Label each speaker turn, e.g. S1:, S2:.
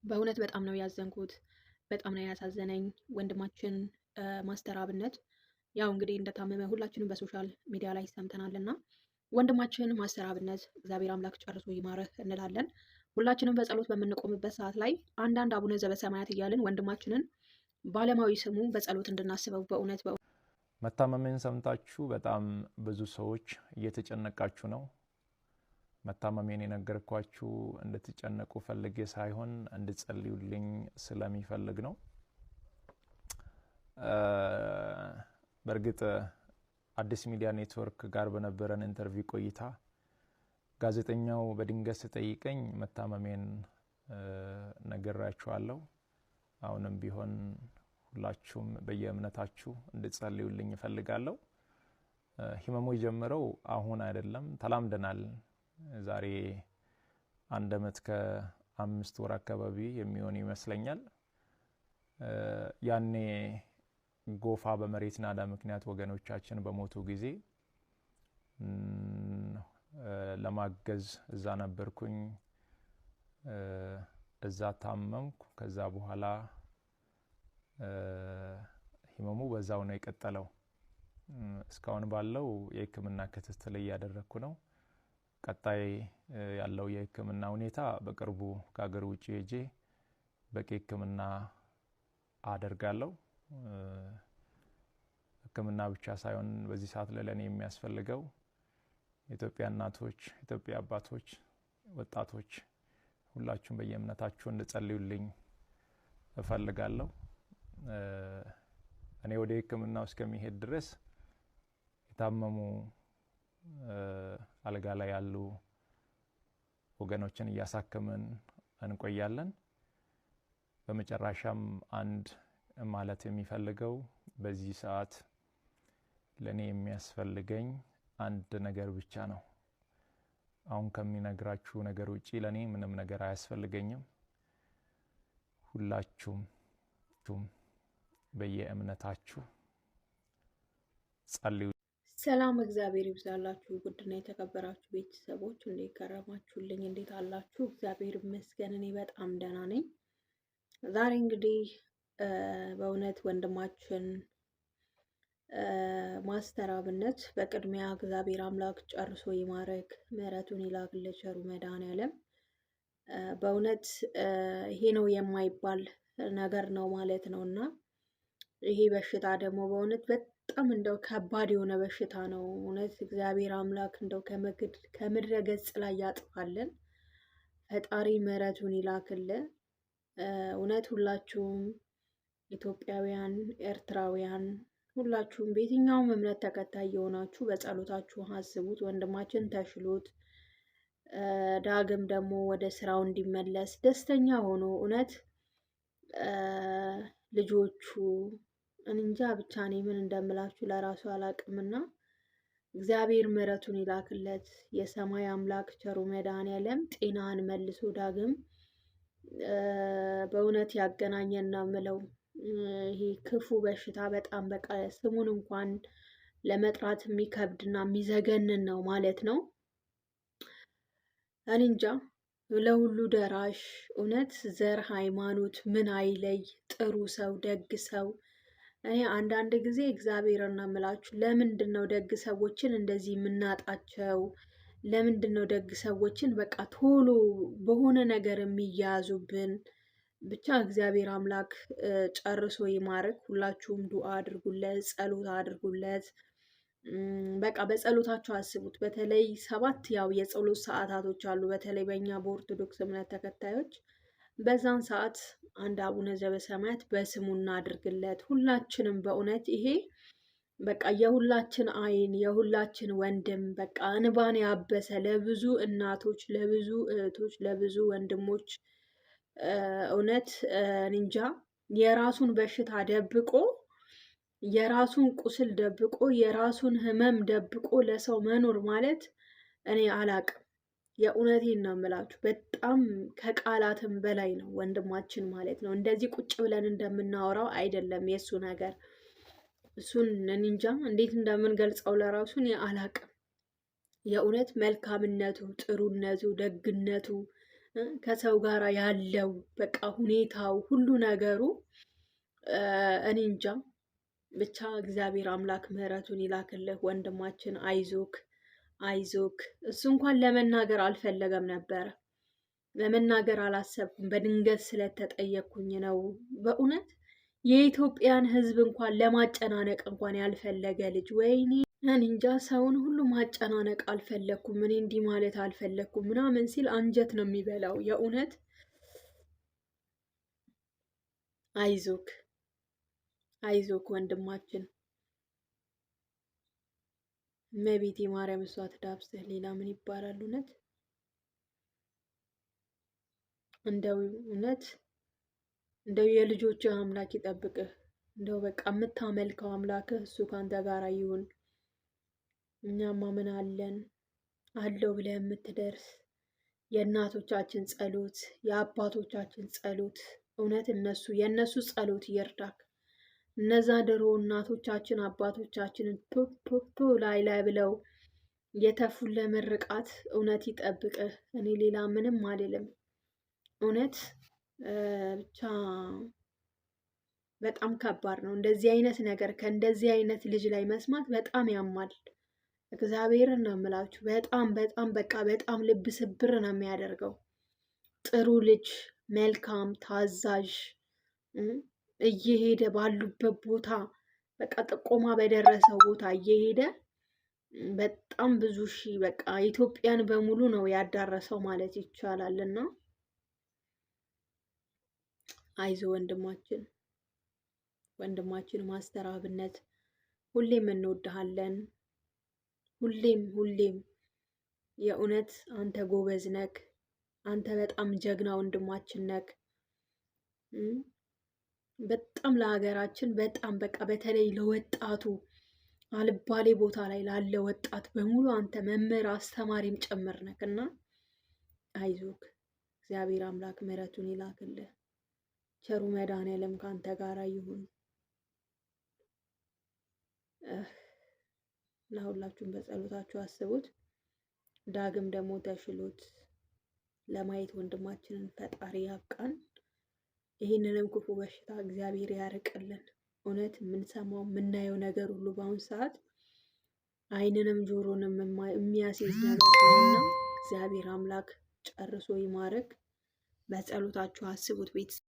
S1: በእውነት በጣም ነው ያዘንኩት። በጣም ነው ያሳዘነኝ ወንድማችን ማስተር አብነት ያው እንግዲህ እንደታመመ ሁላችንም በሶሻል ሚዲያ ላይ ሰምተናል እና ወንድማችን ማስተር አብነት እግዚአብሔር አምላክ ጨርሶ ይማረህ እንላለን። ሁላችንም በጸሎት በምንቆምበት ሰዓት ላይ አንዳንድ አቡነ ዘበሰማያት እያልን ወንድማችንን ባለማዊ ስሙ በጸሎት እንድናስበው በእውነት
S2: መታመሜን ሰምታችሁ በጣም ብዙ ሰዎች እየተጨነቃችሁ ነው። መታመሜን የነገርኳችሁ እንድትጨነቁ ፈልጌ ሳይሆን እንድትጸልዩልኝ ስለሚፈልግ ነው። በእርግጥ አዲስ ሚዲያ ኔትወርክ ጋር በነበረን ኢንተርቪው ቆይታ ጋዜጠኛው በድንገት ሲጠይቀኝ መታመሜን ነግራችኋለሁ። አሁንም ቢሆን ሁላችሁም በየእምነታችሁ እንድትጸልዩልኝ እፈልጋለሁ። ህመሙ የጀመረው አሁን አይደለም፣ ተላምደናል። ዛሬ 1 ዓመት ከ5 ወር አካባቢ የሚሆን ይመስለኛል። ያኔ ጎፋ በመሬት ናዳ ምክንያት ወገኖቻችን በሞቱ ጊዜ ለማገዝ እዛ ነበርኩኝ። እዛ ታመምኩ። ከዛ በኋላ ህመሙ በዛው ነው የቀጠለው። እስካሁን ባለው የህክምና ክትትል እያደረኩ ነው። ቀጣይ ያለው የህክምና ሁኔታ በቅርቡ ከሀገር ውጭ ሄጄ በቂ ህክምና አደርጋለሁ። ህክምና ብቻ ሳይሆን በዚህ ሰዓት ለኔ የሚያስፈልገው ኢትዮጵያ እናቶች፣ ኢትዮጵያ አባቶች፣ ወጣቶች ሁላችሁም በየእምነታችሁ እንድጸልዩልኝ እፈልጋለሁ። እኔ ወደ ህክምናው እስከሚሄድ ድረስ የታመሙ አልጋ ላይ ያሉ ወገኖችን እያሳከምን እንቆያለን። በመጨረሻም አንድ ማለት የሚፈልገው በዚህ ሰዓት ለኔ የሚያስፈልገኝ አንድ ነገር ብቻ ነው። አሁን ከሚነግራችሁ ነገር ውጪ ለኔ ምንም ነገር አያስፈልገኝም። ሁላችሁም በየእምነታችሁ ጸልዩ።
S1: ሰላም እግዚአብሔር ይብዛላችሁ። ውድና የተከበራችሁ ቤተሰቦች እንዴት ከረማችሁልኝ? እንዴት አላችሁ? እግዚአብሔር ይመስገን እኔ በጣም ደህና ነኝ። ዛሬ እንግዲህ በእውነት ወንድማችን ማስተር አብነት በቅድሚያ እግዚአብሔር አምላክ ጨርሶ ይማረክ፣ ምሕረቱን ይላክልህ ቸሩ መድኃኔዓለም። በእውነት ይሄ ነው የማይባል ነገር ነው ማለት ነውና ይሄ በሽታ ደግሞ በእውነት በጣም እንደው ከባድ የሆነ በሽታ ነው። እውነት እግዚአብሔር አምላክ እንደው ከምድረ ገጽ ላይ ያጥፋልን። ፈጣሪ ምሕረቱን ይላክልን። እውነት ሁላችሁም ኢትዮጵያውያን፣ ኤርትራውያን ሁላችሁም በየትኛውም እምነት ተከታይ የሆናችሁ በጸሎታችሁ አስቡት። ወንድማችን ተሽሎት ዳግም ደግሞ ወደ ስራው እንዲመለስ ደስተኛ ሆኖ እውነት ልጆቹ እንጃ ብቻ እኔ ምን እንደምላችሁ ለራሱ አላቅምና እግዚአብሔር ምሕረቱን ይላክለት። የሰማይ አምላክ ቸሩ መድኃኔዓለም ጤናን መልሶ ዳግም በእውነት ያገናኘን ነው የምለው። ይሄ ክፉ በሽታ በጣም በቃ ስሙን እንኳን ለመጥራት የሚከብድና የሚዘገንን ነው ማለት ነው። እኔ እንጃ ለሁሉ ደራሽ እውነት ዘር ሃይማኖት ምን አይለይ ጥሩ ሰው ደግ ሰው። እኔ አንዳንድ ጊዜ እግዚአብሔርን ነው የምላችሁ፣ ለምንድን ነው ደግ ሰዎችን እንደዚህ የምናጣቸው? ለምንድን ነው ደግ ሰዎችን በቃ ቶሎ በሆነ ነገር የሚያዙብን? ብቻ እግዚአብሔር አምላክ ጨርሶ ይማርክ። ሁላችሁም ዱአ አድርጉለት፣ ጸሎት አድርጉለት። በቃ በጸሎታችሁ አስቡት። በተለይ 7 ያው የጸሎት ሰዓታቶች አሉ። በተለይ በእኛ በኦርቶዶክስ እምነት ተከታዮች በዛን ሰዓት አንድ አቡነ ዘበሰማያት በስሙ እናድርግለት። ሁላችንም በእውነት ይሄ በቃ የሁላችን አይን የሁላችን ወንድም በቃ እንባን ያበሰ ለብዙ እናቶች፣ ለብዙ እህቶች፣ ለብዙ ወንድሞች እውነት እንጃ የራሱን በሽታ ደብቆ የራሱን ቁስል ደብቆ የራሱን ህመም ደብቆ ለሰው መኖር ማለት እኔ አላቅም። የእውነቴን ነው የምላችሁ። በጣም ከቃላትም በላይ ነው ወንድማችን ማለት ነው። እንደዚህ ቁጭ ብለን እንደምናወራው አይደለም የእሱ ነገር። እሱን እንጃ እንዴት እንደምንገልጸው ለራሱ እኔ አላቅም። የእውነት መልካምነቱ፣ ጥሩነቱ፣ ደግነቱ ከሰው ጋር ያለው በቃ ሁኔታው ሁሉ ነገሩ እኔ እንጃ። ብቻ እግዚአብሔር አምላክ ምሕረቱን ይላክልህ ወንድማችን። አይዞክ አይዞክ። እሱ እንኳን ለመናገር አልፈለገም ነበረ፣ ለመናገር አላሰብኩም። በድንገት ስለተጠየቅኩኝ ነው። በእውነት የኢትዮጵያን ሕዝብ እንኳን ለማጨናነቅ እንኳን ያልፈለገ ልጅ። ወይኔ እኔ እንጃ። ሰውን ሁሉ ማጨናነቅ አልፈለግኩም፣ እኔ እንዲህ ማለት አልፈለግኩም ምናምን ሲል አንጀት ነው የሚበላው የእውነት። አይዞክ አይዞክ ወንድማችን። እመቤቴ ማርያም እሷ ትዳብስህ። ሌላ ምን ይባላል? እውነት እንደው የልጆችህ አምላክ ይጠብቅህ። እንደው በቃ የምታመልከው አምላክህ እሱ ካንተ ጋር ይሁን። እኛማ ምን አለን አለው ብለህ የምትደርስ የእናቶቻችን ጸሎት፣ የአባቶቻችን ጸሎት፣ እውነት የእነሱ ጸሎት ይርዳክ። እነዛ ድሮ እናቶቻችን አባቶቻችንን ቶቶቶ ላይ ብለው የተፉን ለምርቃት እውነት ይጠብቅህ። እኔ ሌላ ምንም አልልም። እውነት ብቻ በጣም ከባድ ነው እንደዚህ አይነት ነገር ከእንደዚህ አይነት ልጅ ላይ መስማት በጣም ያማል። እግዚአብሔርን ነው የምላችሁ። በጣም በጣም በቃ በጣም ልብ ስብር ነው የሚያደርገው። ጥሩ ልጅ፣ መልካም ታዛዥ፣ እየሄደ ባሉበት ቦታ በቃ ጥቆማ በደረሰው ቦታ እየሄደ በጣም ብዙ ሺህ በቃ ኢትዮጵያን በሙሉ ነው ያዳረሰው ማለት ይቻላል። እና አይዞ ወንድማችን ማስተር አብነት ሁሌም እንወድሃለን። ሁሌም የእውነት አንተ ጎበዝ ነክ። አንተ በጣም ጀግና ወንድማችን ነክ። በጣም ለሀገራችን በጣም በቃ በተለይ ለወጣቱ አልባሌ ቦታ ላይ ላለ ወጣት በሙሉ አንተ መምህር አስተማሪም ጭምር ነክ እና አይዞክ። እግዚአብሔር አምላክ ምሕረቱን ይላክልህ። ቸሩ መድኃኔዓለም ከአንተ ጋር ይሁን። ለሁላችሁም በጸሎታችሁ አስቡት። ዳግም ደግሞ ተሽሎት ለማየት ወንድማችንን ፈጣሪ ያብቃን። ይህንንም ክፉ በሽታ እግዚአብሔር ያርቅልን። እውነት የምንሰማው የምናየው ነገር ሁሉ በአሁኑ ሰዓት ዓይንንም ጆሮንም የሚያስይዝ ነገር ነውና እግዚአብሔር አምላክ ጨርሶ ይማረክ። በጸሎታችሁ አስቡት ቤተሰብ